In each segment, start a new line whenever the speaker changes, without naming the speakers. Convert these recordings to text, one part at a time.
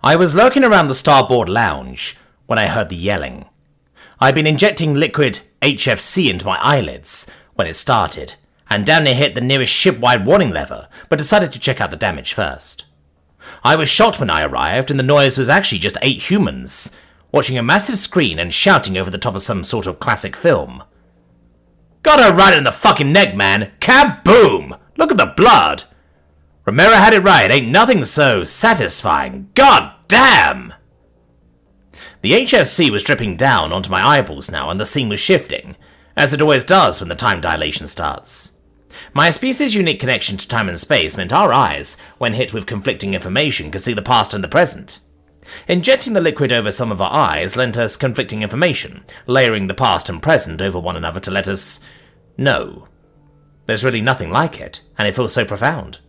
I was lurking around the starboard lounge when I heard the yelling. I'd been injecting liquid HFC into my eyelids when it started, and damn near hit the nearest ship-wide warning lever, but decided to check out the damage first. I was shocked when I arrived, and the noise was actually just 8 humans, watching a massive screen and shouting over the top of some sort of classic film. Got her right in the fucking neck, man! Kaboom! Look at the blood! Romero had it right, ain't nothing so satisfying. God damn! The HFC was dripping down onto my eyeballs now, and the scene was shifting, as it always does when the time dilation starts. My species' unique connection to time and space meant our eyes, when hit with conflicting information, could see the past and the present. Injecting the liquid over some of our eyes lent us conflicting information, layering the past and present over one another to let us know. There's really nothing like it, and it feels so profound.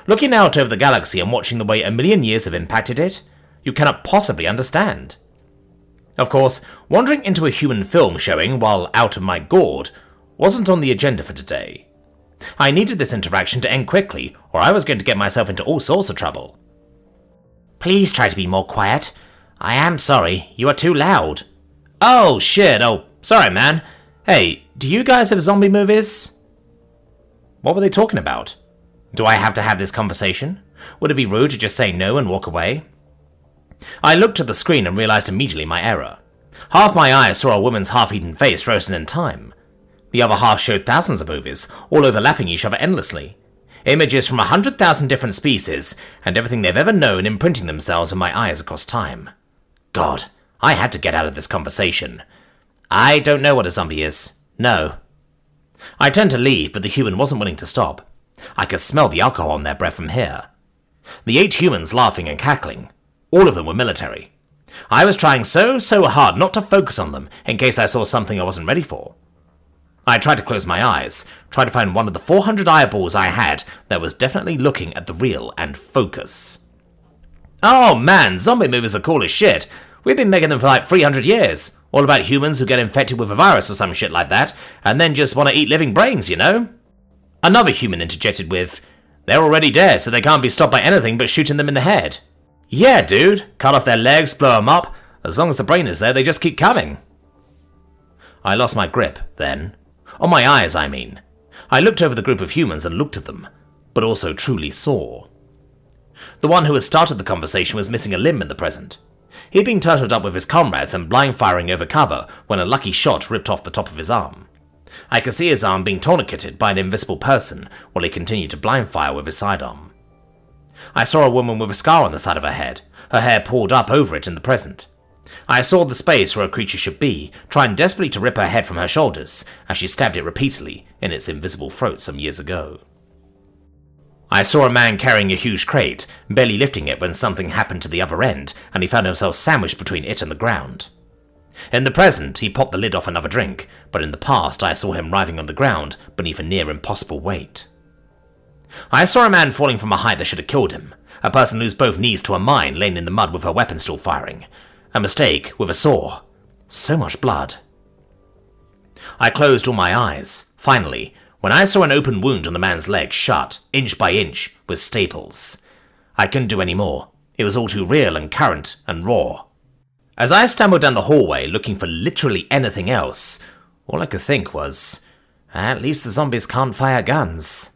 Looking out over the galaxy and watching the way 1,000,000 years have impacted it, you cannot possibly understand. Of course, wandering into a human film showing while out of my gourd wasn't on the agenda for today. I needed this interaction to end quickly, or I was going to get myself into all sorts of trouble. Please try to be more quiet. I am sorry, you are too loud. Oh shit, oh, sorry man. Hey, do you guys have zombie movies? What were they talking about? Do I have to have this conversation? Would it be rude to just say no and walk away? I looked at the screen and realized immediately my error. Half my eyes saw a woman's half-eaten face frozen in time. The other half showed thousands of movies, all overlapping each other endlessly. Images from 100,000 different species, and everything they've ever known imprinting themselves on my eyes across time. God, I had to get out of this conversation. I don't know what a zombie is. No. I turned to leave, but the human wasn't willing to stop. I could smell the alcohol in their breath from here. The 8 humans laughing and cackling. All of them were military. I was trying so hard not to focus on them in case I saw something I wasn't ready for. I tried to close my eyes, tried to find one of the 400 eyeballs I had that was definitely looking at the real and focus. Oh man, zombie movies are cool as shit. We've been making them for like 300 years. All about humans who get infected with a virus or some shit like that, and then just want to eat living brains, you know? Another human interjected with, they're already dead, so they can't be stopped by anything but shooting them in the head. Yeah, dude, cut off their legs, blow them up. As long as the brain is there, they just keep coming. I lost my grip, then. On my eyes, I mean. I looked over the group of humans and looked at them, but also truly saw. The one who had started the conversation was missing a limb in the present. He'd been turtled up with his comrades and blind firing over cover when a lucky shot ripped off the top of his arm. I could see his arm being tourniqueted by an invisible person while he continued to blind fire with his sidearm. I saw a woman with a scar on the side of her head, her hair pulled up over it in the present. I saw the space where a creature should be, trying desperately to rip her head from her shoulders as she stabbed it repeatedly in its invisible throat some years ago. I saw a man carrying a huge crate, barely lifting it when something happened to the other end, and he found himself sandwiched between it and the ground. In the present, he popped the lid off another drink, but in the past I saw him writhing on the ground beneath a near impossible weight. I saw a man falling from a height that should have killed him, a person lose both knees to a mine laying in the mud with her weapon still firing, a mistake with a saw. So much blood. I closed all my eyes, finally, when I saw an open wound on the man's leg shut, inch by inch, with staples. I couldn't do any more. It was all too real and current and raw. As I stumbled down the hallway looking for literally anything else, all I could think was, at least the zombies can't fire guns.